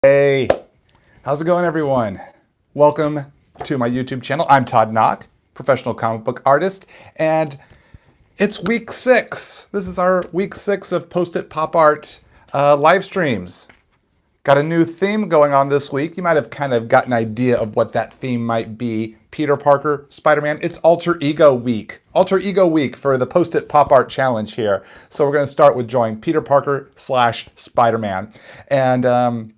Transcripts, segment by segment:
Hey, how's it going, everyone? Welcome to my YouTube channel. I'm Todd Nauck, professional comic book artist, and it's week 6. This is our week 6 of Post-it Pop Art live streams. Got a new theme going on this week. You might have kind of got an idea of what that theme might be. Peter Parker, Spider-Man. It's Alter Ego Week. Alter Ego Week for the Post-it Pop Art Challenge here. So we're going to start with drawing Peter Parker / Spider-Man. And we're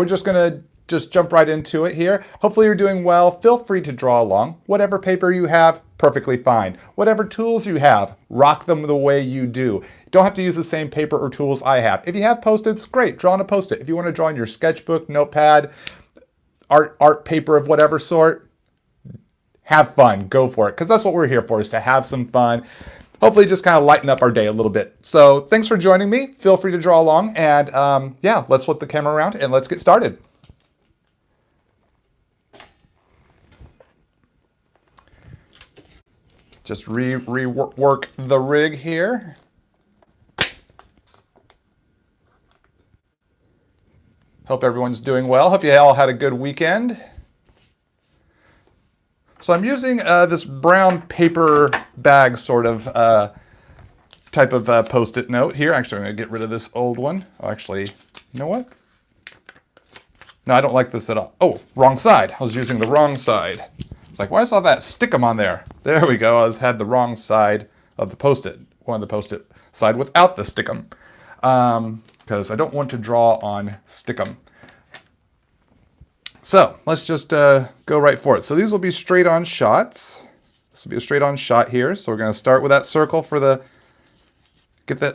just going to jump right into it here. Hopefully you're doing well. Feel free to draw along. Whatever paper you have, perfectly fine. Whatever tools you have, rock them the way you do. Don't have to use the same paper or tools I have. If you have Post-its, great, draw on a Post-it. If you want to draw on your sketchbook, notepad, art paper of whatever sort, have fun, go for it. Because that's what we're here for, is to have some fun. Hopefully just kind of lighten up our day a little bit. So thanks for joining me. Feel free to draw along. And let's flip the camera around and let's get started. Just rework the rig here. Hope everyone's doing well. Hope you all had a good weekend. So I'm using this brown paper bag sort of type of Post-it note here. Actually, I'm going to get rid of this old one. Oh, actually, you know what? No, I don't like this at all. Oh, wrong side. I was using the wrong side. It's like, why I saw that stickum on there? There we go. I had the wrong side of the Post-it. One of the Post-it side without the stickum. Because I don't want to draw on stickum. So let's just go right for it. So these will be straight on shots. This will be a straight on shot here. So we're going to start with that circle for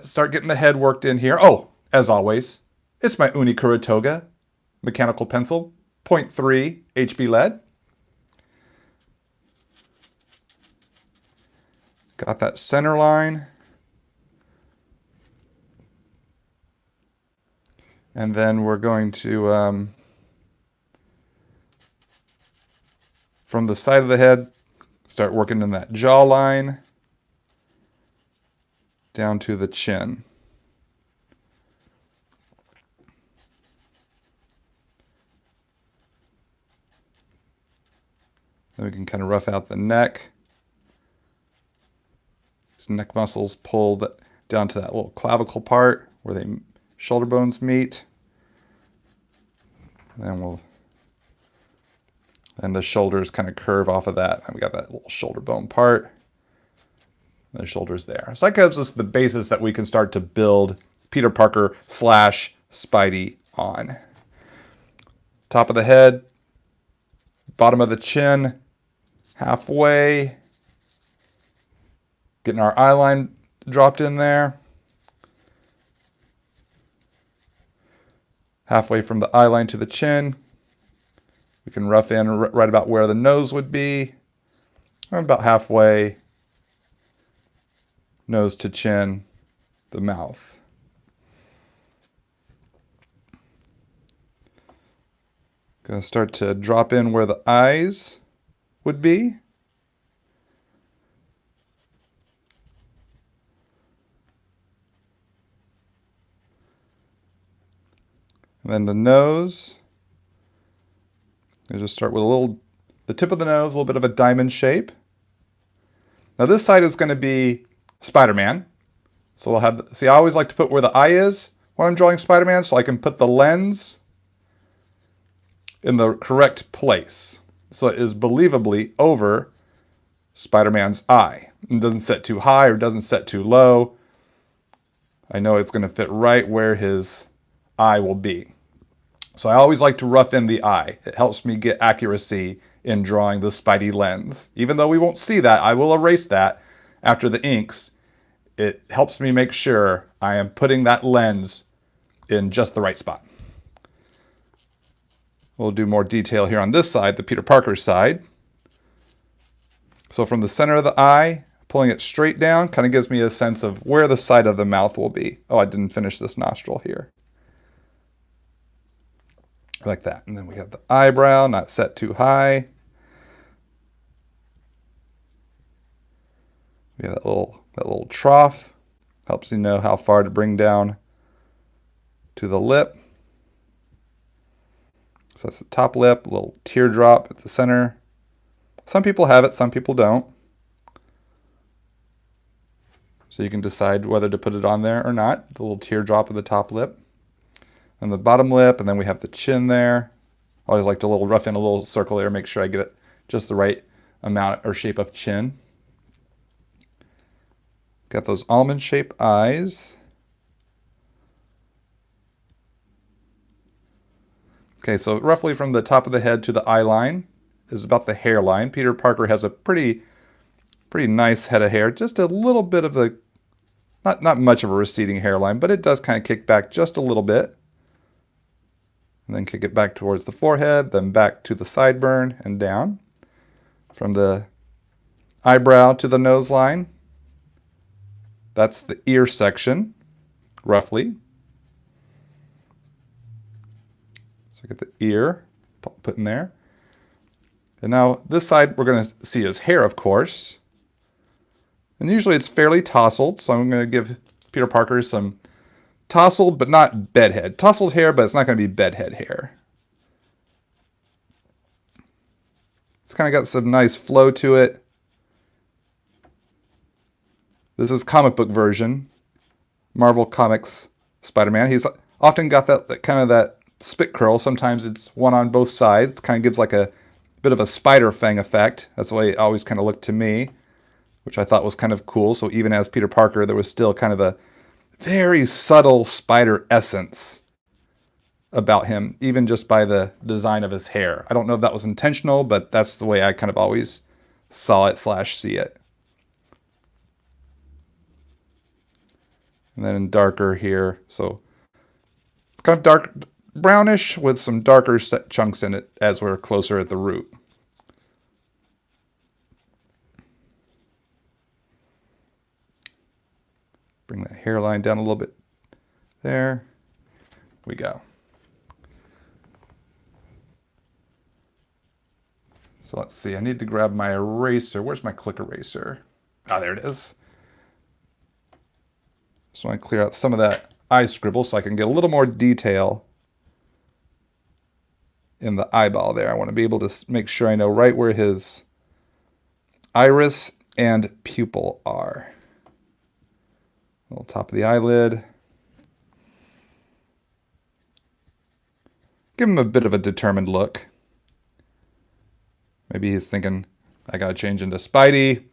start getting the head worked in here. Oh, as always, it's my Uniball mechanical pencil, 0.3 HB lead. Got that center line. And then we're going to, from the side of the head, start working in that jawline down to the chin. Then we can kind of rough out the neck. These neck muscles pulled down to that little clavicle part where the shoulder bones meet. And the shoulders kind of curve off of that. And we got that little shoulder bone part. And the shoulders there. So that gives us the basis that we can start to build Peter Parker / Spidey on. Top of the head, bottom of the chin, halfway. Getting our eye line dropped in there. Halfway from the eye line to the chin. We can rough in right about where the nose would be. About halfway, nose to chin, the mouth. Gonna start to drop in where the eyes would be. And then the nose. I just start with the tip of the nose, a little bit of a diamond shape. Now this side is going to be Spider-Man. So we'll have, see, I always like to put where the eye is when I'm drawing Spider-Man, so I can put the lens in the correct place. So it is believably over Spider-Man's eye. It doesn't set too high or doesn't set too low. I know it's going to fit right where his eye will be. So I always like to rough in the eye. It helps me get accuracy in drawing the Spidey lens. Even though we won't see that, I will erase that after the inks. It helps me make sure I am putting that lens in just the right spot. We'll do more detail here on this side, the Peter Parker side. So from the center of the eye, pulling it straight down, kind of gives me a sense of where the side of the mouth will be. Oh, I didn't finish this nostril here. Like that. And then we have the eyebrow, not set too high. We have that little trough. Helps you know how far to bring down to the lip. So that's the top lip, a little teardrop at the center. Some people have it, some people don't. So you can decide whether to put it on there or not. The little teardrop of the top lip. And the bottom lip, and then we have the chin there. I always like to rough in a little circle there, make sure I get it just the right amount or shape of chin. Got those almond-shaped eyes. Okay, so roughly from the top of the head to the eye line is about the hairline. Peter Parker has a pretty nice head of hair. Just a little bit of the, not much of a receding hairline, but it does kind of kick back just a little bit. And then kick it back towards the forehead, then back to the sideburn and down. From the eyebrow to the nose line. That's the ear section, roughly. So get the ear put in there. And now this side we're going to see his hair, of course. And usually it's fairly tousled, so I'm going to give Peter Parker some tousled but not bedhead. Tousled hair, but it's not going to be bedhead hair. It's kind of got some nice flow to it. This is comic book version. Marvel Comics Spider-Man. He's often got that kind of that spit curl. Sometimes it's one on both sides. Kind of gives like a bit of a spider fang effect. That's the way it always kind of looked to me, which I thought was kind of cool. So even as Peter Parker, there was still kind of a very subtle spider essence about him, even just by the design of his hair. I don't know if that was intentional, but that's the way I kind of always saw it / see it. And then in darker here, so it's kind of dark, brownish with some darker set chunks in it as we're closer at the root. Bring that hairline down a little bit. There we go. So let's see, I need to grab my eraser. Where's my click eraser? Ah, there it is. Just want to clear out some of that eye scribble so I can get a little more detail in the eyeball there. I want to be able to make sure I know right where his iris and pupil are. A little top of the eyelid. Give him a bit of a determined look. Maybe he's thinking, I gotta change into Spidey.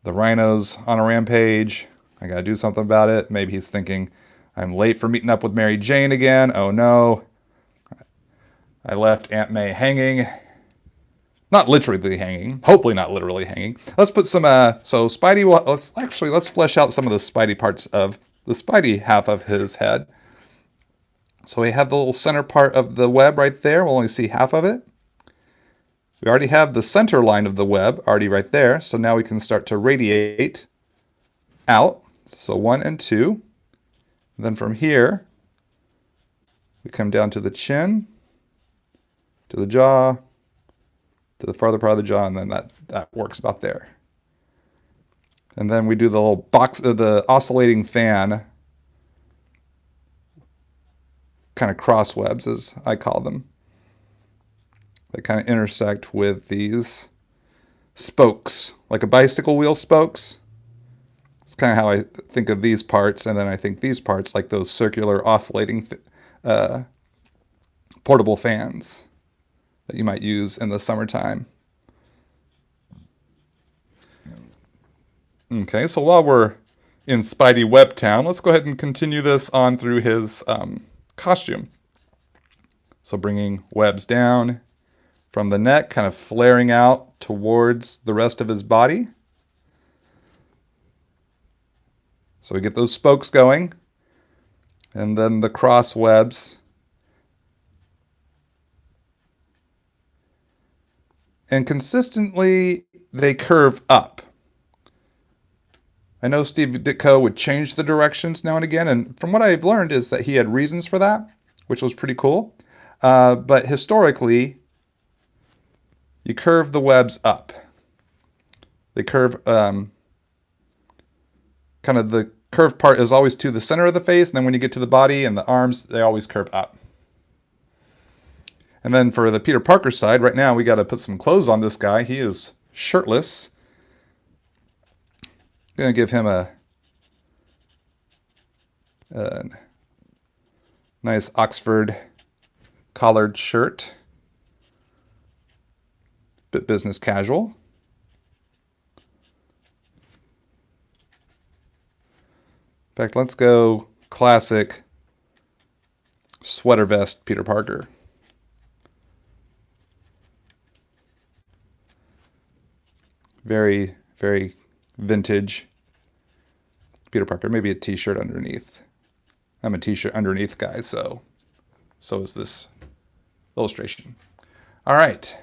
The Rhino's on a rampage. I gotta do something about it. Maybe he's thinking, I'm late for meeting up with Mary Jane again. Oh no. I left Aunt May hanging. Not literally hanging. Hopefully not literally hanging. Let's put some, so Spidey, let's flesh out some of the Spidey parts of the Spidey half of his head. So we have the little center part of the web right there. We'll only see half of it. We already have the center line of the web already right there. So now we can start to radiate out. So 1 and 2. And then from here, we come down to the chin, to the jaw, to the farther part of the jaw, and then that works about there. And then we do the little box, the oscillating fan, kind of cross webs as I call them. They kind of intersect with these spokes, like a bicycle wheel spokes. It's kind of how I think of these parts, and then I think these parts like those circular oscillating portable fans that you might use in the summertime. Okay, so while we're in Spidey Web Town, let's go ahead and continue this on through his costume. So bringing webs down from the neck, kind of flaring out towards the rest of his body. So we get those spokes going, and then the cross webs. And consistently, they curve up. I know Steve Ditko would change the directions now and again, and from what I've learned is that he had reasons for that, which was pretty cool. But historically, you curve the webs up. They curve, kind of the curved part is always to the center of the face, and then when you get to the body and the arms, they always curve up. And then for the Peter Parker side, right now we got to put some clothes on this guy. He is shirtless. Gonna give him a nice Oxford collared shirt. Bit business casual. In fact, let's go classic sweater vest Peter Parker. Very, very vintage Peter Parker. Maybe a t-shirt underneath. I'm a t-shirt underneath guy, so is this illustration. All right,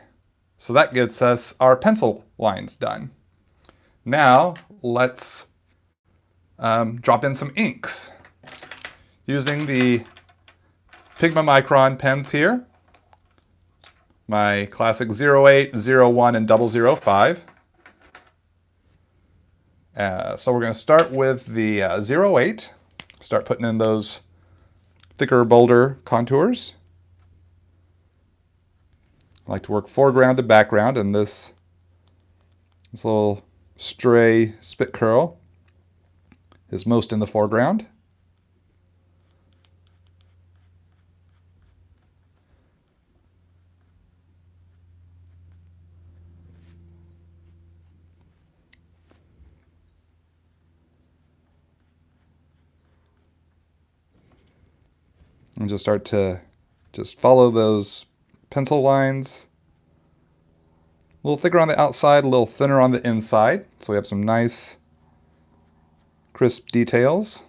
so that gets us our pencil lines done. Now let's drop in some inks. Using the Pigma Micron pens here, my classic 08, 01, and 005. So we're going to start with the 08. Start putting in those thicker, bolder contours. I like to work foreground to background, and this little stray spit curl is most in the foreground. And just start to follow those pencil lines. A little thicker on the outside, a little thinner on the inside. So we have some nice, crisp details.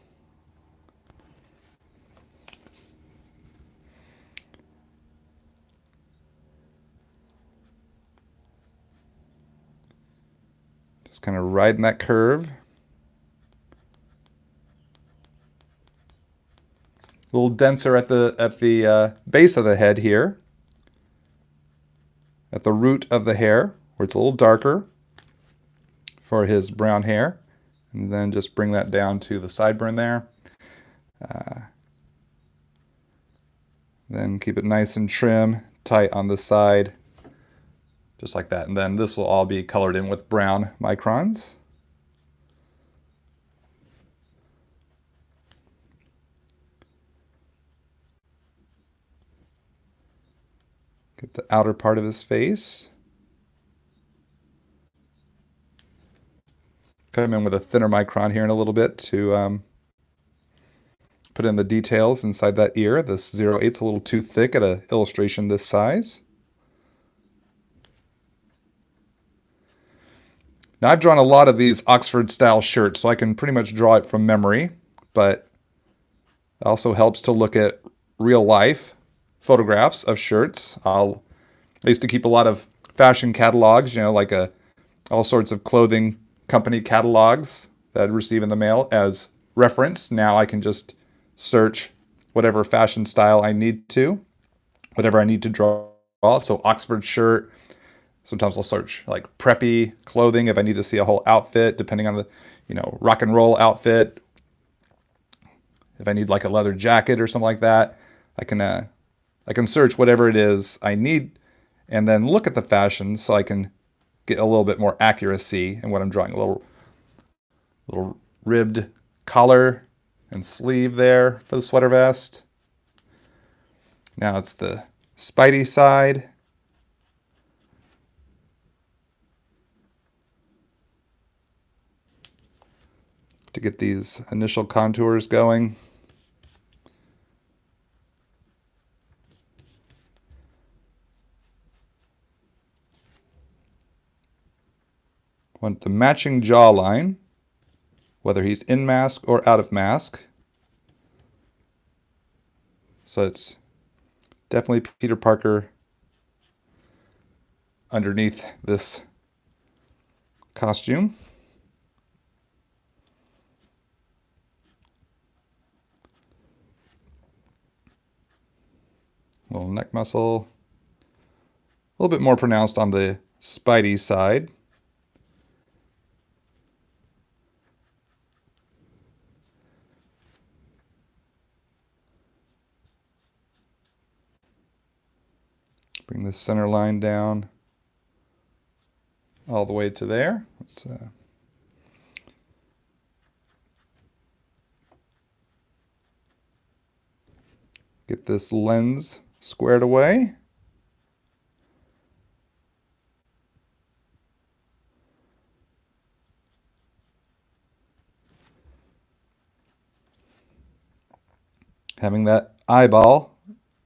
Just kind of riding that curve. A little denser at the base of the head here, at the root of the hair, where it's a little darker for his brown hair, and then just bring that down to the sideburn there. Then keep it nice and trim, tight on the side, just like that. And then this will all be colored in with brown microns. Get the outer part of his face. Come in with a thinner micron here in a little bit to put in the details inside that ear. This 08's a little too thick at an illustration this size. Now I've drawn a lot of these Oxford style shirts, so I can pretty much draw it from memory, but it also helps to look at real life photographs of shirts. I used to keep a lot of fashion catalogs, like all sorts of clothing company catalogs that I'd receive in the mail as reference. Now I can just search whatever fashion style I need to, whatever I need to draw. So Oxford shirt. Sometimes I'll search like preppy clothing if I need to see a whole outfit, depending on the, rock and roll outfit. If I need like a leather jacket or something like that, I can search whatever it is I need and then look at the fashion so I can get a little bit more accuracy in what I'm drawing. A little ribbed collar and sleeve there for the sweater vest. Now it's the Spidey side. To get these initial contours going. Want the matching jawline, whether he's in mask or out of mask. So it's definitely Peter Parker underneath this costume. Little neck muscle. A little bit more pronounced on the Spidey side. Bring the center line down all the way to there. Let's get this lens squared away. Having that eyeball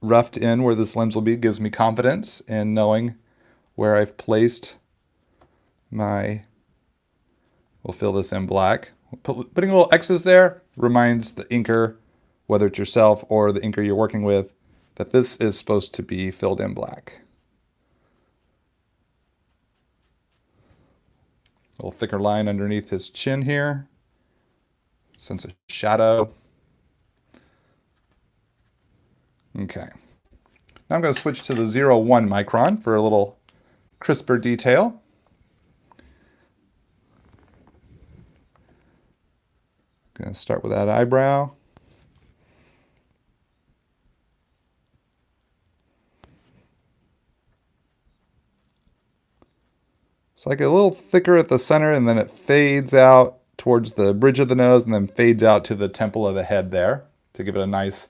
roughed in where this lens will be gives me confidence in knowing where I've placed my, we'll fill this in black. Putting little X's there reminds the inker, whether it's yourself or the inker you're working with, that this is supposed to be filled in black. A little thicker line underneath his chin here. Sense of shadow. Okay. Now I'm going to switch to the 0.1 micron for a little crisper detail. Going to start with that eyebrow. It's like a little thicker at the center, and then it fades out towards the bridge of the nose and then fades out to the temple of the head there to give it a nice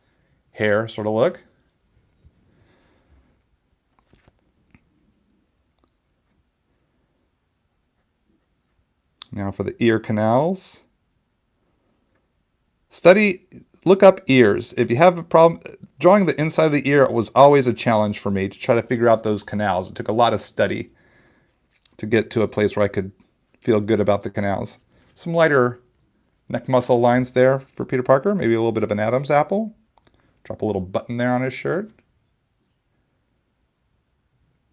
hair sort of look. Now for the ear canals. Look up ears. If you have a problem, drawing the inside of the ear was always a challenge for me to try to figure out those canals. It took a lot of study to get to a place where I could feel good about the canals. Some lighter neck muscle lines there for Peter Parker, maybe a little bit of an Adam's apple. Drop a little button there on his shirt.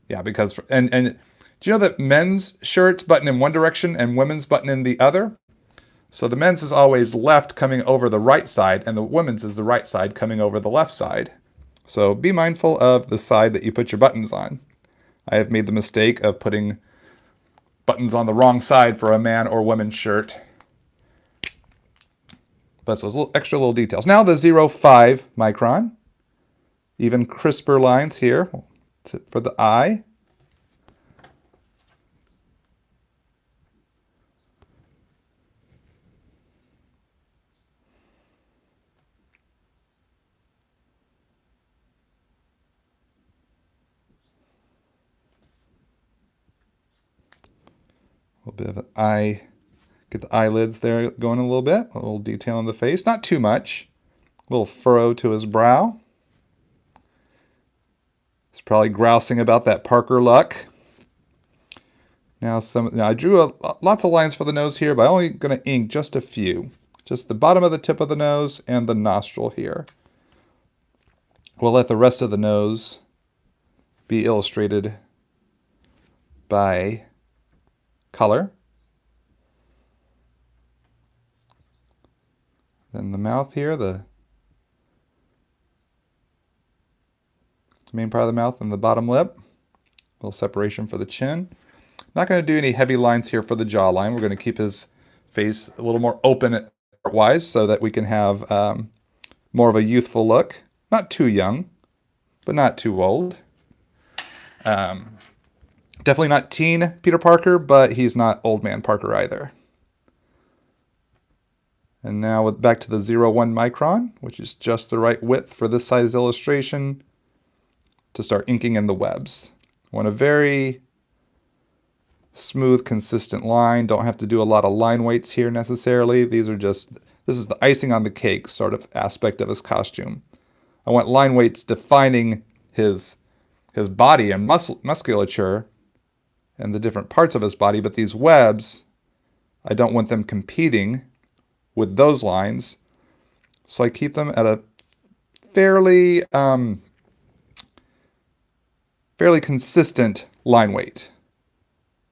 Yeah, because, and do you know that men's shirts button in one direction and women's button in the other? So the men's is always left coming over the right side, and the women's is the right side coming over the left side. So be mindful of the side that you put your buttons on. I have made the mistake of putting buttons on the wrong side for a man or woman's shirt. But so those little extra little details. Now the 0.5 micron. Even crisper lines here for the eye. A little bit of an eye. Get the eyelids there going a little bit. A little detail on the face. Not too much. A little furrow to his brow. He's probably grousing about that Parker luck. Now I drew lots of lines for the nose here, but I'm only going to ink just a few. Just the bottom of the tip of the nose and the nostril here. We'll let the rest of the nose be illustrated by color. Then the mouth here, the main part of the mouth and the bottom lip. A little separation for the chin. Not going to do any heavy lines here for the jawline. We're going to keep his face a little more open art-wise so that we can have more of a youthful look. Not too young, but not too old. Definitely not teen Peter Parker, but he's not old man Parker either. And now back to the 0.1 micron, which is just the right width for this size illustration to start inking in the webs. I want a very smooth, consistent line. Don't have to do a lot of line weights here necessarily. This is the icing on the cake sort of aspect of his costume. I want line weights defining his body and musculature and the different parts of his body, but these webs, I don't want them competing with those lines. So I keep them at a fairly consistent line weight.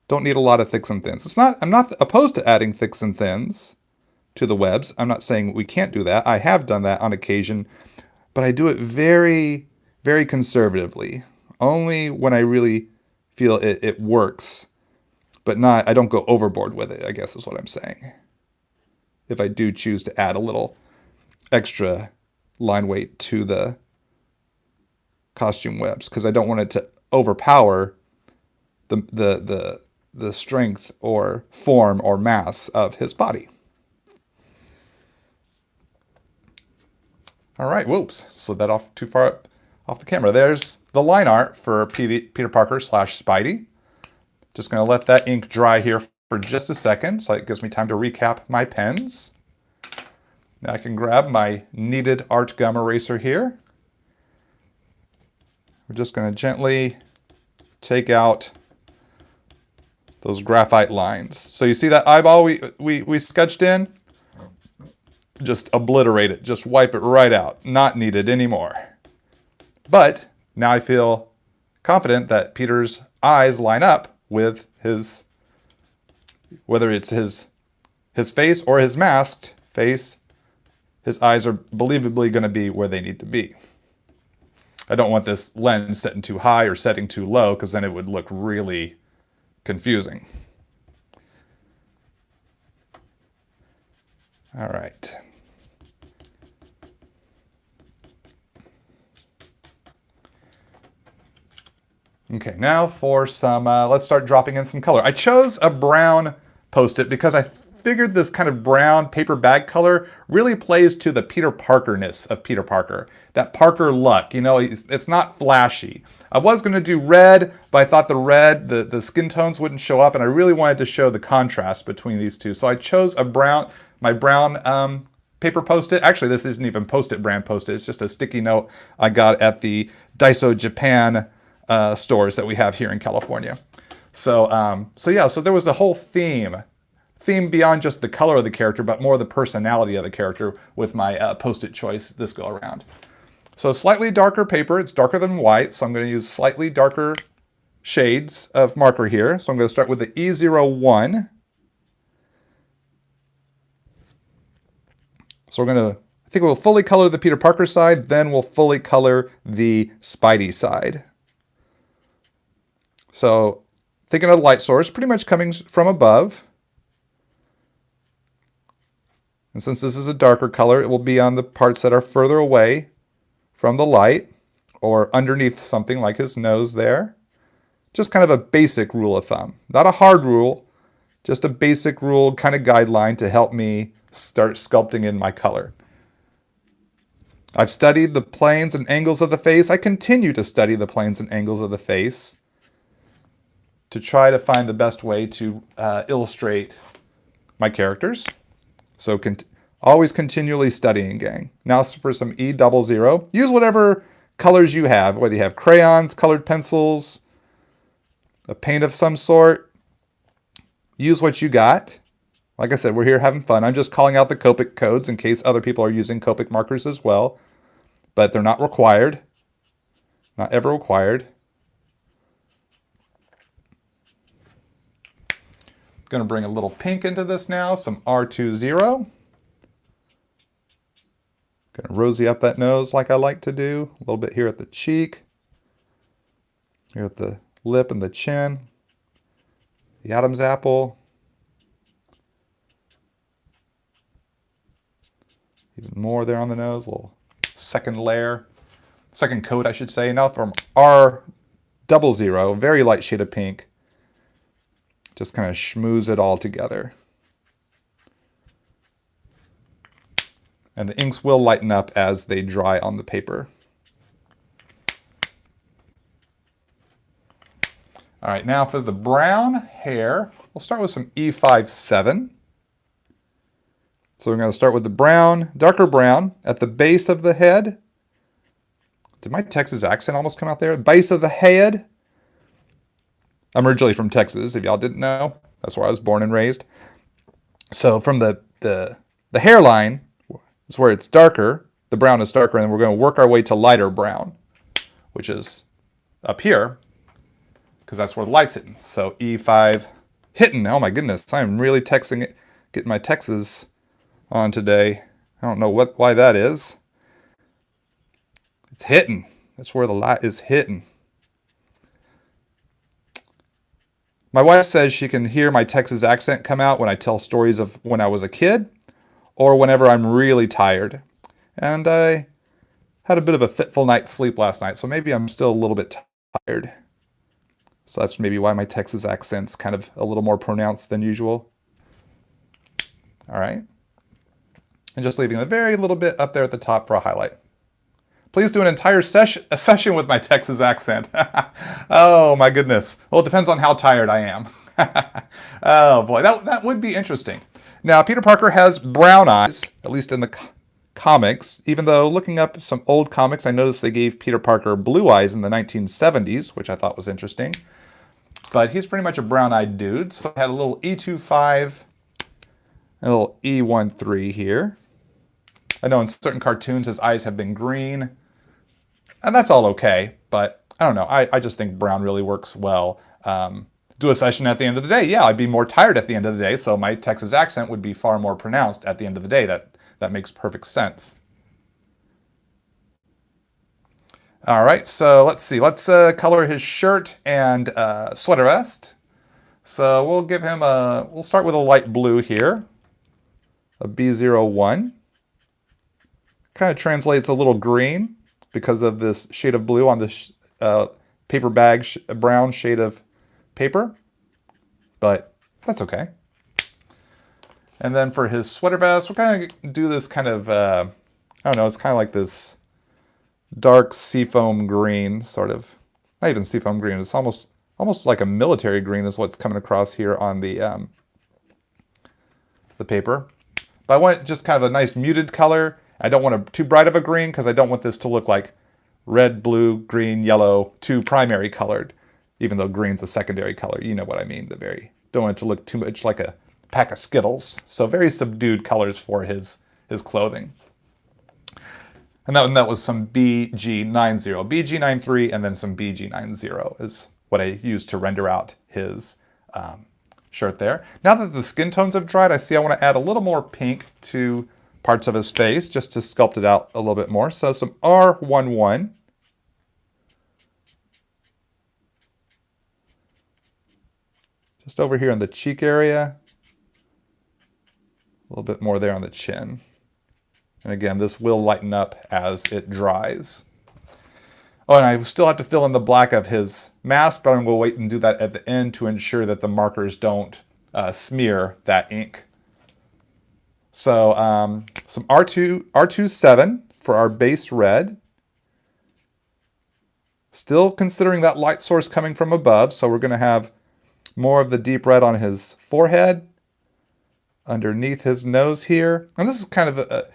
Don't need a lot of thicks and thins. I'm not opposed to adding thicks and thins to the webs. I'm not saying we can't do that. I have done that on occasion, but I do it very, very conservatively. Only when I really feel it works, but I don't go overboard with it, I guess is what I'm saying. If I do choose to add a little extra line weight to the costume webs, because I don't want it to overpower the strength or form or mass of his body. All right, whoops, slid that off too far up off the camera. There's the line art for Peter Parker / Spidey. Just gonna let that ink dry here for just a second, so it gives me time to recap my pens. Now I can grab my kneaded art gum eraser here. We're just gonna gently take out those graphite lines. So you see that eyeball we sketched in? Just obliterate it, just wipe it right out. Not needed anymore. But now I feel confident that Peter's eyes line up with his, whether it's his face or his masked face, his eyes are believably going to be where they need to be. I don't want this lens setting too high or setting too low, because then it would look really confusing. All right. Okay, now for some, let's start dropping in some color. I chose a brown Post-it because I figured this kind of brown paper bag color really plays to the Peter Parker-ness of Peter Parker. That Parker look, you know, it's not flashy. I was going to do red, but I thought the red, the skin tones wouldn't show up, and I really wanted to show the contrast between these two. So I chose a brown, my brown paper Post-it. Actually, this isn't even Post-it brand Post-it. It's just a sticky note I got at the Daiso Japan stores that we have here in California. So so there was a whole theme beyond just the color of the character, but more the personality of the character with my Post-it choice this go around. So slightly darker paper, it's darker than white, so I'm going to use slightly darker shades of marker here. So I'm going to start with the E01. So we're going to, I think we'll fully color the Peter Parker side, then we'll fully color the Spidey side. So thinking of the light source, pretty much coming from above. And since this is a darker color, it will be on the parts that are further away from the light or underneath something like his nose there. Just kind of a basic rule of thumb. Not a hard rule, just a basic rule, kind of guideline to help me start sculpting in my color. I've studied the planes and angles of the face. I continue to study the planes and angles of the face to try to find the best way to illustrate my characters. So always continually studying, gang. Now for some E00. Use whatever colors you have, whether you have crayons, colored pencils, a paint of some sort. Use what you got. Like I said, we're here having fun. I'm just calling out the Copic codes in case other people are using Copic markers as well. But they're not required. Not ever required. Going to bring a little pink into this now, some R20. Going to rosy up that nose like I like to do. A little bit here at the cheek. Here at the lip and the chin. The Adam's apple. Even more there on the nose, a little second layer. Second coat, I should say. Now from R00, very light shade of pink. Just kind of schmooze it all together. And the inks will lighten up as they dry on the paper. All right, now for the brown hair, we'll start with some E57. So we're going to start with the brown, darker brown, at the base of the head. Did my Texas accent almost come out there? Base of the head. I'm originally from Texas, if y'all didn't know. That's where I was born and raised. So from the hairline is where it's darker. The brown is darker, and then we're going to work our way to lighter brown, which is up here, because that's where the light's hitting. So E5 hitting. Oh my goodness, I'm really getting my Texas on today. I don't know why that is. It's hitting. That's where the light is hitting. My wife says she can hear my Texas accent come out when I tell stories of when I was a kid or whenever I'm really tired. And I had a bit of a fitful night's sleep last night, so maybe I'm still a little bit tired. So that's maybe why my Texas accent's kind of a little more pronounced than usual. All right. And just leaving a very little bit up there at the top for a highlight. Please do an entire session with my Texas accent. Oh my goodness. Well, it depends on how tired I am. Oh boy, that would be interesting. Now, Peter Parker has brown eyes, at least in the comics, even though looking up some old comics, I noticed they gave Peter Parker blue eyes in the 1970s, which I thought was interesting. But he's pretty much a brown-eyed dude. So I had a little E25, a little E13 here. I know in certain cartoons his eyes have been green, and that's all okay, but I don't know. I just think brown really works well. Do a session at the end of the day. Yeah, I'd be more tired at the end of the day, so my Texas accent would be far more pronounced at the end of the day. That makes perfect sense. All right, so let's see. Let's color his shirt and sweater vest. So we'll give him we'll start with a light blue here, a B01. Kind of translates a little green because of this shade of blue on this paper bag, brown shade of paper, but that's okay. And then for his sweater vest, we'll kind of do this kind of, I don't know, it's kind of like this dark seafoam green, sort of. Not even seafoam green, it's almost like a military green is what's coming across here on the paper. But I want just kind of a nice muted color. I don't want too bright of a green because I don't want this to look like red, blue, green, yellow, too primary colored, even though green's a secondary color. You know what I mean. Don't want it to look too much like a pack of Skittles. So very subdued colors for his clothing. And that was some BG90, BG93, and then some BG90 is what I used to render out his shirt there. Now that the skin tones have dried, I see I want to add a little more pink to parts of his face just to sculpt it out a little bit more. So some R11. Just over here in the cheek area. A little bit more there on the chin. And again, this will lighten up as it dries. Oh, and I still have to fill in the black of his mask, but I'm going to wait and do that at the end to ensure that the markers don't smear that ink. So some R27 for our base red. Still considering that light source coming from above, so we're going to have more of the deep red on his forehead, underneath his nose here. And this is kind of a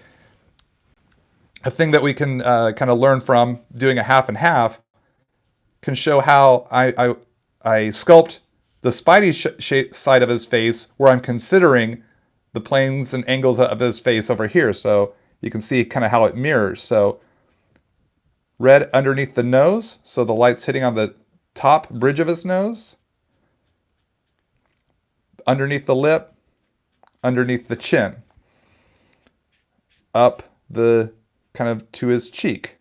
thing that we can kind of learn from doing a half and half. Can show how I sculpt the Spidey side of his face where I'm considering the planes and angles of his face over here. So you can see kind of how it mirrors. So red underneath the nose, so the light's hitting on the top bridge of his nose. Underneath the lip, underneath the chin. Up the kind of to his cheek.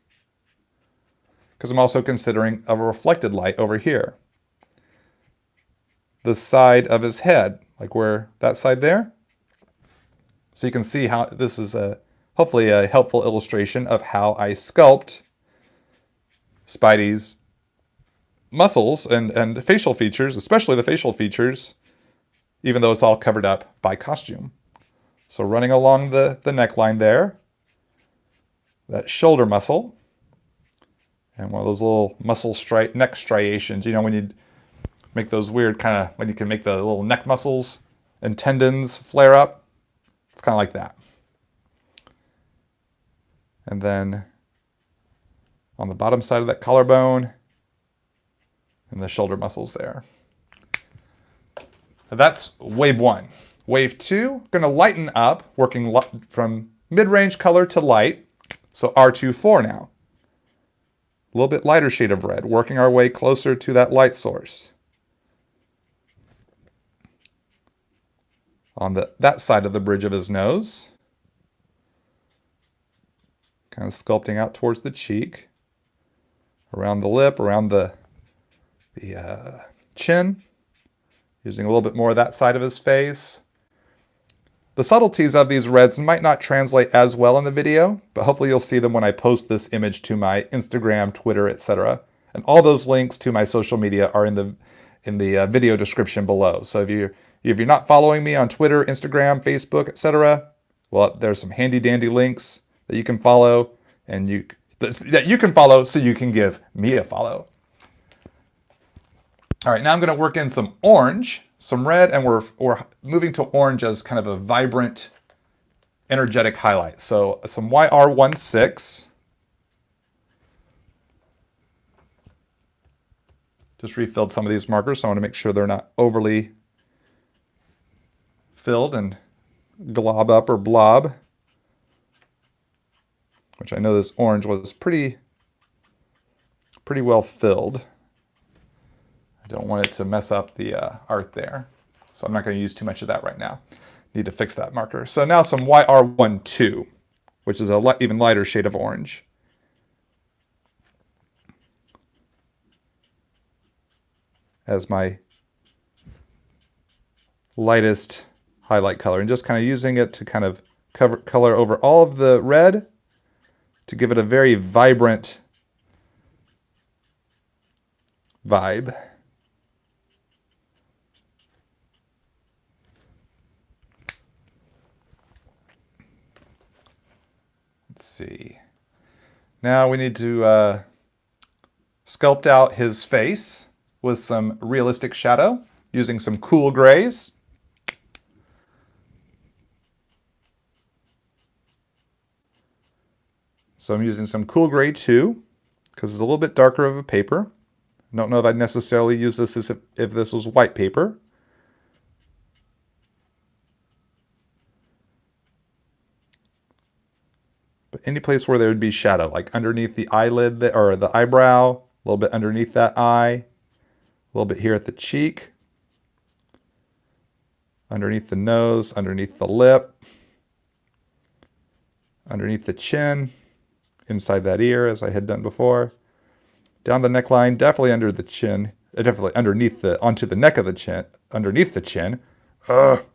Because I'm also considering a reflected light over here. The side of his head, like where that side there. So you can see how this is hopefully a helpful illustration of how I sculpt Spidey's muscles and facial features, especially the facial features, even though it's all covered up by costume. So running along the neckline there, that shoulder muscle, and one of those little muscle neck striations. You know, when you make those weird kind of, when you can make the little neck muscles and tendons flare up. It's kind of like that. And then on the bottom side of that collarbone and the shoulder muscles there. So that's wave one. Wave two, going to lighten up, working from mid-range color to light. So R24 now. A little bit lighter shade of red, working our way closer to that light source. On that side of the bridge of his nose. Kind of sculpting out towards the cheek. Around the lip, around the chin. Using a little bit more of that side of his face. The subtleties of these reds might not translate as well in the video, but hopefully you'll see them when I post this image to my Instagram, Twitter, etc. And all those links to my social media are in the video description below. So if you're not following me on Twitter, Instagram, Facebook, etc., well, there's some handy dandy links that you can follow, and that you can follow so you can give me a follow. All right, now I'm going to work in some orange, some red, and we're moving to orange as kind of a vibrant, energetic highlight. So some YR16. Just refilled some of these markers, so I want to make sure they're not overly filled and glob up or blob, which I know this orange was pretty well filled. I don't want it to mess up the art there, so I'm not going to use too much of that right now. Need to fix that marker. So now some YR12, which is a even lighter shade of orange. As my lightest highlight color, and just kind of using it to kind of color over all of the red to give it a very vibrant vibe. Let's see. Now we need to sculpt out his face with some realistic shadow using some cool grays. So I'm using some cool gray too, because it's a little bit darker of a paper. I don't know if I'd necessarily use this as if this was white paper. But any place where there would be shadow, like underneath the eyelid or the eyebrow, a little bit underneath that eye, a little bit here at the cheek, underneath the nose, underneath the lip, underneath the chin, inside that ear, as I had done before, down the neckline, definitely under the chin, definitely onto the neck of the chin, underneath the chin. Flubbing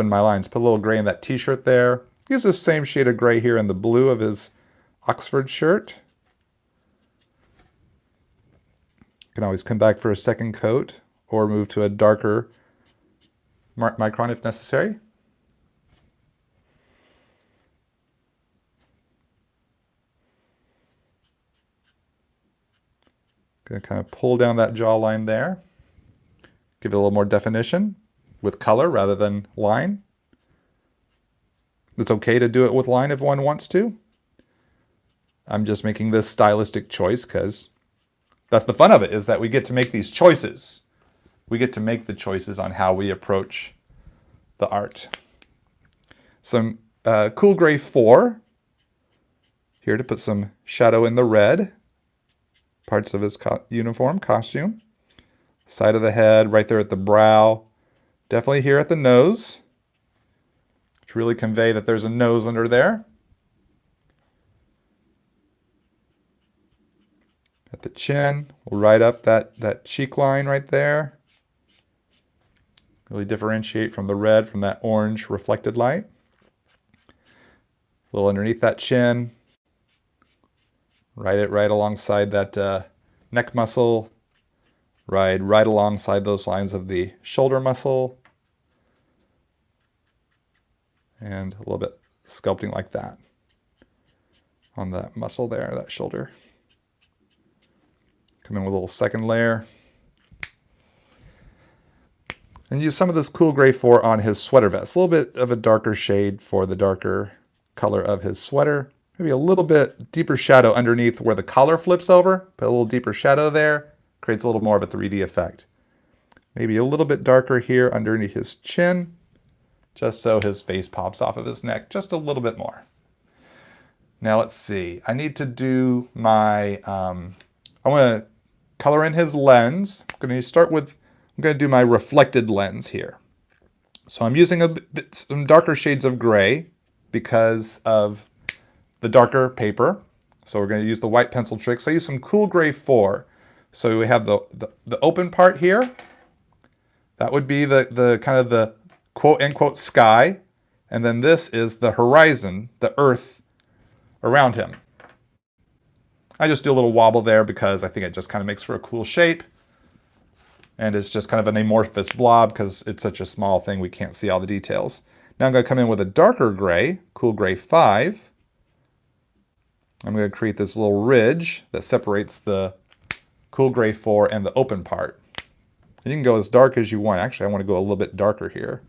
my lines. Put a little gray in that t-shirt there. Use the same shade of gray here in the blue of his Oxford shirt. Can always come back for a second coat or move to a darker micron if necessary. Going to kind of pull down that jawline there. Give it a little more definition with color rather than line. It's okay to do it with line if one wants to. I'm just making this stylistic choice because that's the fun of it, is that we get to make these choices. We get to make the choices on how we approach the art. Some cool gray 4 here to put some shadow in the red parts of his costume. Side of the head, right there at the brow. Definitely here at the nose, to really convey that there's a nose under there. At the chin, we'll write up that cheek line right there. Really differentiate from the red, from that orange reflected light. A little underneath that chin. Write it right alongside that neck muscle. Right alongside those lines of the shoulder muscle. And a little bit sculpting like that on that muscle there, that shoulder. Come in with a little second layer. And use some of this cool gray 4 on his sweater vest. A little bit of a darker shade for the darker color of his sweater. Maybe a little bit deeper shadow underneath where the collar flips over. Put a little deeper shadow there. Creates a little more of a 3D effect. Maybe a little bit darker here underneath his chin, just so his face pops off of his neck just a little bit more. Now let's see. I need to do my, I want to color in his lens. I'm going to do my reflected lens here. So I'm using some darker shades of gray because of the darker paper. So we're going to use the white pencil trick. So I use some cool gray 4. So we have the open part here. That would be the kind of the quote unquote sky. And then this is the horizon, the earth around him. I just do a little wobble there because I think it just kind of makes for a cool shape. And it's just kind of an amorphous blob because it's such a small thing we can't see all the details. Now I'm going to come in with a darker gray, cool gray 5. I'm going to create this little ridge that separates the cool gray 4 and the open part. And you can go as dark as you want. Actually, I want to go a little bit darker here.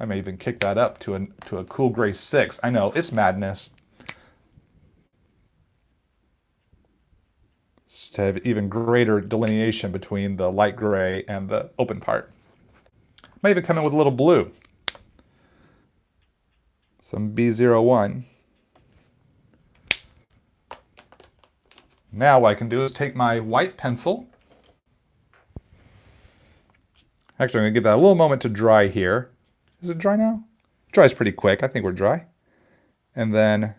I may even kick that up to a cool gray 6. I know, it's madness. To have even greater delineation between the light gray and the open part. Might even come in with a little blue. Some B01. Now what I can do is take my white pencil. Actually, I'm going to give that a little moment to dry here. Is it dry now? It dries pretty quick. I think we're dry. And then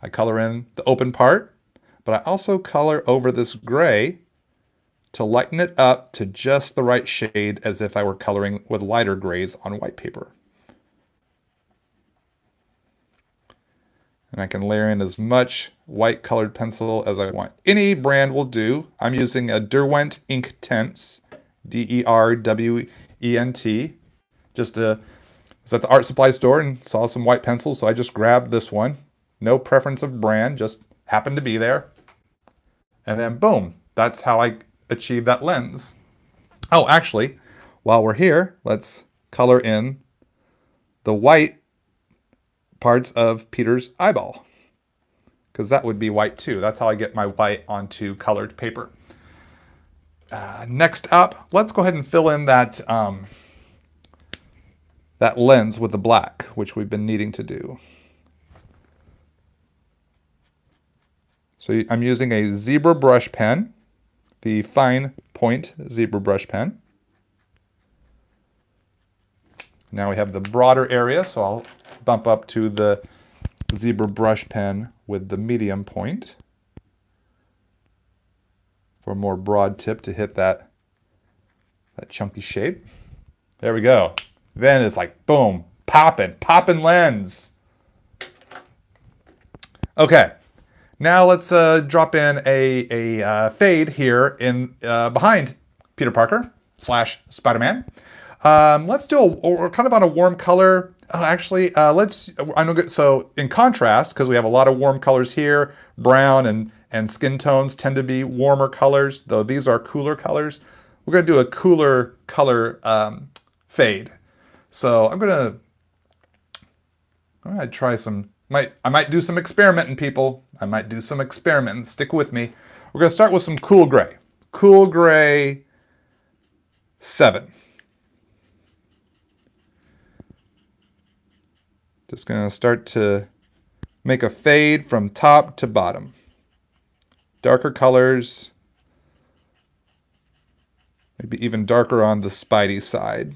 I color in the open part, but I also color over this gray to lighten it up to just the right shade as if I were coloring with lighter grays on white paper. And I can layer in as much white colored pencil as I want. Any brand will do. I'm using a Derwent Ink Tints, D-E-R-W-E-N-T. Just was at the art supply store and saw some white pencils, so I just grabbed this one. No preference of brand, just happened to be there. And then boom, that's how I achieve that lens. Oh, actually, while we're here, let's color in the white parts of Peter's eyeball, because that would be white too. That's how I get my white onto colored paper. Next up, let's go ahead and fill in that that lens with the black, which we've been needing to do. So I'm using a zebra brush pen, the fine point zebra brush pen. Now we have the broader area, so I'll bump up to the zebra brush pen with the medium point for a more broad tip to hit that chunky shape. There we go. Then it's like boom, popping lens. Okay, now let's drop in a fade here in behind Peter Parker / Spider-Man. Let's do we're kind of on a warm color. Actually, I know. So in contrast, because we have a lot of warm colors here, brown and skin tones tend to be warmer colors, though these are cooler colors. We're going to do a cooler color fade. So I'm going to try some. I might do some experimenting, people. I might do some experimenting. Stick with me. We're going to start with some cool gray. Cool gray 7. Just going to start to make a fade from top to bottom. Darker colors. Maybe even darker on the Spidey side.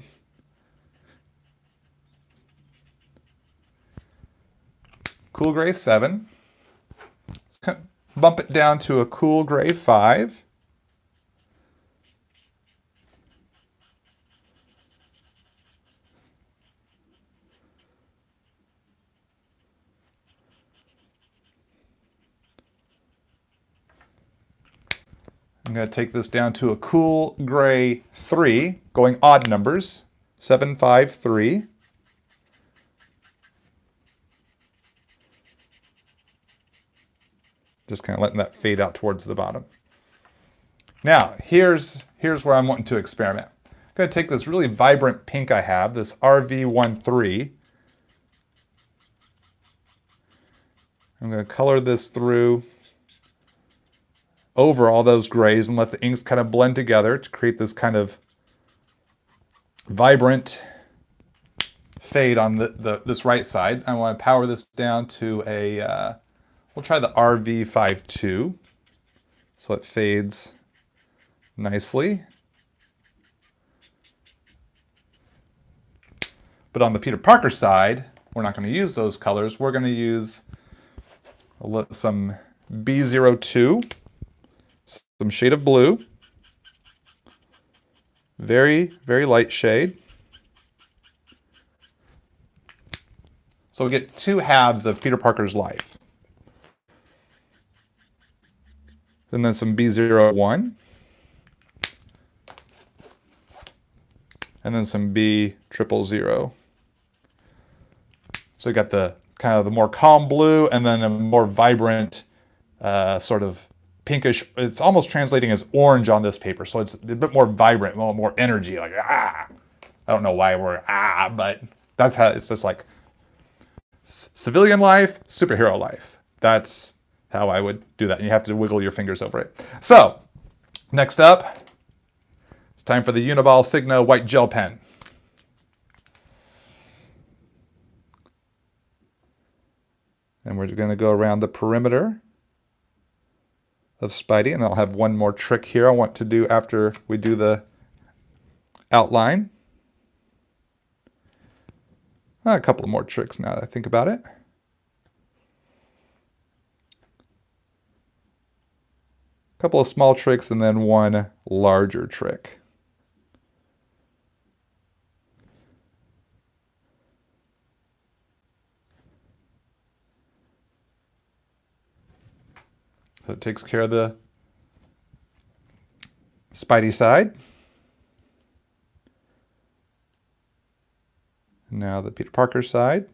Cool gray 7. Let's kind of bump it down to a cool gray 5. I'm going to take this down to a cool gray 3, going odd numbers, 7, 5, 3. Just kind of letting that fade out towards the bottom. Now, here's where I'm wanting to experiment. I'm going to take this really vibrant pink I have, this RV13. I'm going to color this through over all those grays and let the inks kind of blend together to create this kind of vibrant fade on this right side. I want to power this down to a, we'll try the RV52, so it fades nicely. But on the Peter Parker side, we're not going to use those colors. We're going to use some B02. Some shade of blue, very, very light shade. So we get two halves of Peter Parker's life. and then some B01, and then some B000. So you got the kind of the more calm blue, and then a more vibrant sort of pinkish. It's almost translating as orange on this paper, so it's a bit more vibrant, more energy. Like I don't know why we're but that's how it's just like civilian life, superhero life. That's how I would do that. And you have to wiggle your fingers over it. So next up, it's time for the Uniball Signo white gel pen. And we're going to go around the perimeter of Spidey, and I'll have one more trick here I want to do after we do the outline. A couple of more tricks now that I think about it. A couple of small tricks and then one larger trick. So it takes care of the Spidey side. Now the Peter Parker side.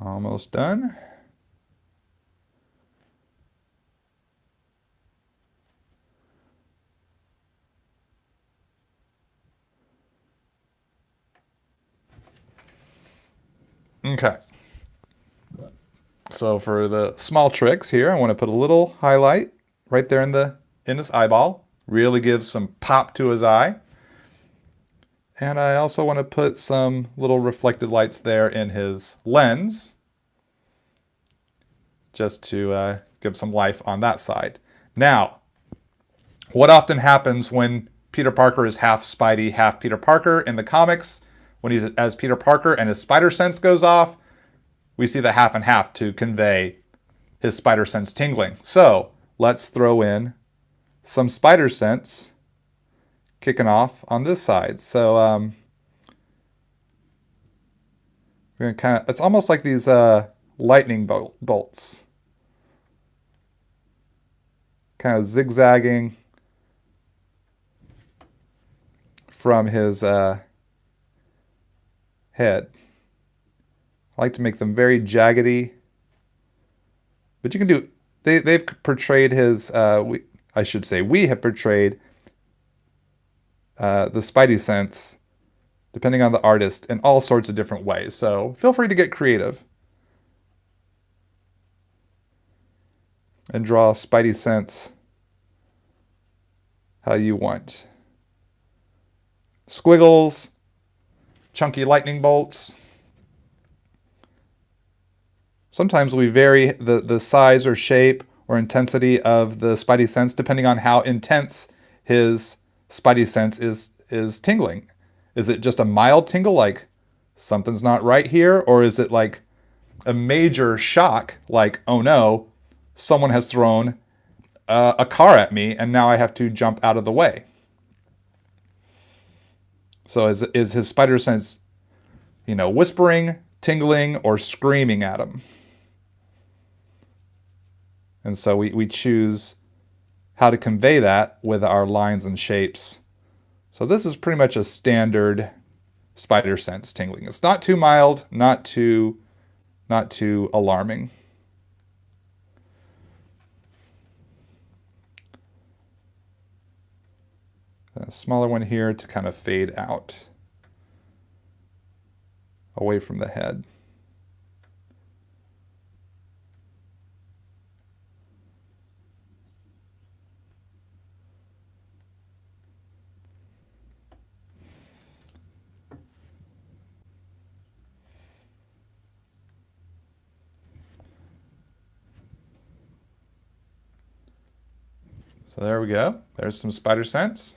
Almost done. Okay. So for the small tricks here, I want to put a little highlight right there in his eyeball. Really gives some pop to his eye. And I also want to put some little reflected lights there in his lens, just to give some life on that side. Now, what often happens when Peter Parker is half Spidey, half Peter Parker in the comics, when he's as Peter Parker and his spider sense goes off, we see the half and half to convey his spider sense tingling. So let's throw in some spider sense kicking off on this side. So we're gonna it's almost like these lightning bolts, kind of zigzagging from his head. I like to make them very jaggedy, but you can do. They've portrayed his. I should say we have portrayed the Spidey sense, depending on the artist, in all sorts of different ways. So feel free to get creative and draw Spidey sense how you want. Squiggles, chunky lightning bolts. Sometimes we vary the size or shape or intensity of the Spidey sense depending on how intense his Spidey sense is tingling. Is it just a mild tingle, like something's not right here? Or is it like a major shock, like, oh no, someone has thrown a car at me and now I have to jump out of the way? So is his spider sense, whispering, tingling, or screaming at him? And so we choose how to convey that with our lines and shapes. So this is pretty much a standard spider sense tingling. It's not too mild, not too alarming. A smaller one here to kind of fade out away from the head. So there we go. There's some spider sense.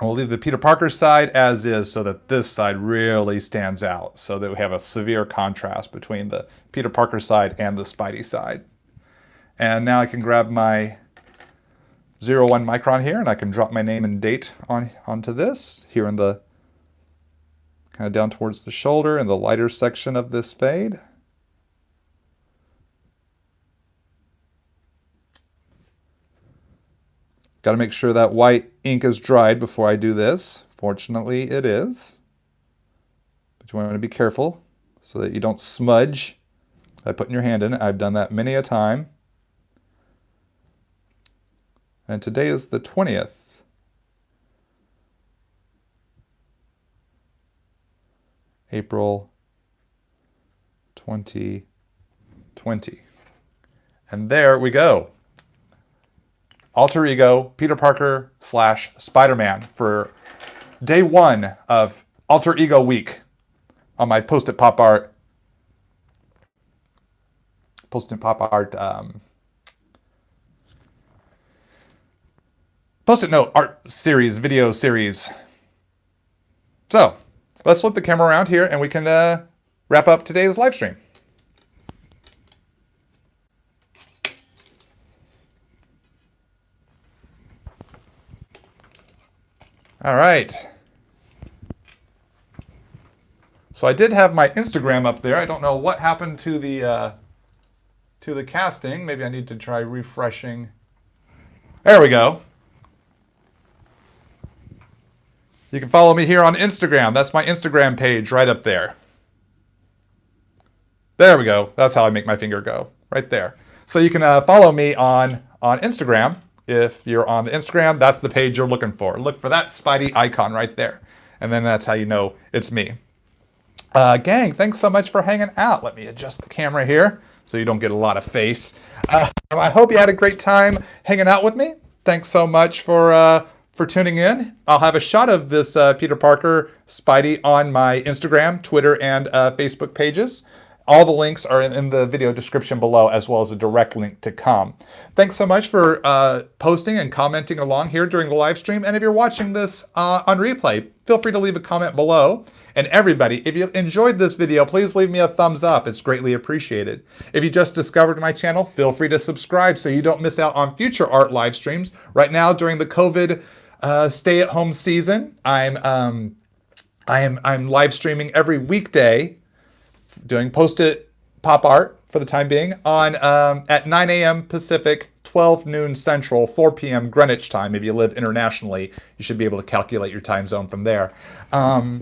We'll leave the Peter Parker side as is so that this side really stands out, so that we have a severe contrast between the Peter Parker side and the Spidey side. And now I can grab my 01 micron here, and I can drop my name and date onto this here in the kind of down towards the shoulder in the lighter section of this fade. Got to make sure that white ink is dried before I do this. Fortunately, it is. But you want to be careful so that you don't smudge by putting your hand in it. I've done that many a time. And today is the 20th. April 2020. And there we go. Alter Ego, Peter Parker / Spider-Man for day 1 of Alter Ego week on my Post-it Pop Art Post-it note art series, video series. So let's flip the camera around here and we can wrap up today's live stream. All right. So I did have my Instagram up there. I don't know what happened to the casting. Maybe I need to try refreshing. There we go. You can follow me here on Instagram. That's my Instagram page right up there. There we go. That's how I make my finger go. Right there. So you can follow me on Instagram. If you're on the Instagram, that's the page you're looking for. Look for that Spidey icon right there. And then that's how you know it's me. Gang, thanks so much for hanging out. Let me adjust the camera here so you don't get a lot of face. I hope you had a great time hanging out with me. Thanks so much for tuning in. I'll have a shot of this Peter Parker Spidey on my Instagram, Twitter, and Facebook pages. All the links are in the video description below, as well as a direct link to come. Thanks so much for posting and commenting along here during the live stream. And if you're watching this on replay, feel free to leave a comment below. And everybody, if you enjoyed this video, please leave me a thumbs up. It's greatly appreciated. If you just discovered my channel, feel free to subscribe so you don't miss out on future art live streams. Right now, during the COVID stay-at-home season, I'm live streaming every weekday, doing Post-it Pop Art for the time being on at 9 a.m. Pacific, 12 noon Central, 4 p.m. Greenwich time. If you live internationally, you should be able to calculate your time zone from there. Yeah,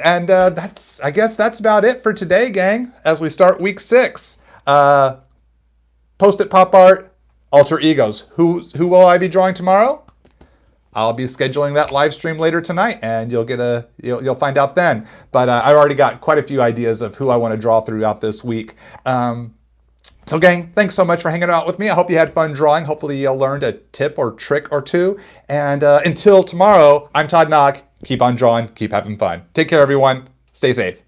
and I guess that's about it for today, gang, as we start week 6. Post-it Pop Art, Alter Egos. Who will I be drawing tomorrow? I'll be scheduling that live stream later tonight, and you'll find out then. But I've already got quite a few ideas of who I want to draw throughout this week. So gang, thanks so much for hanging out with me. I hope you had fun drawing. Hopefully you learned a tip or trick or two. And until tomorrow, I'm Todd Nauck. Keep on drawing, keep having fun. Take care, everyone. Stay safe.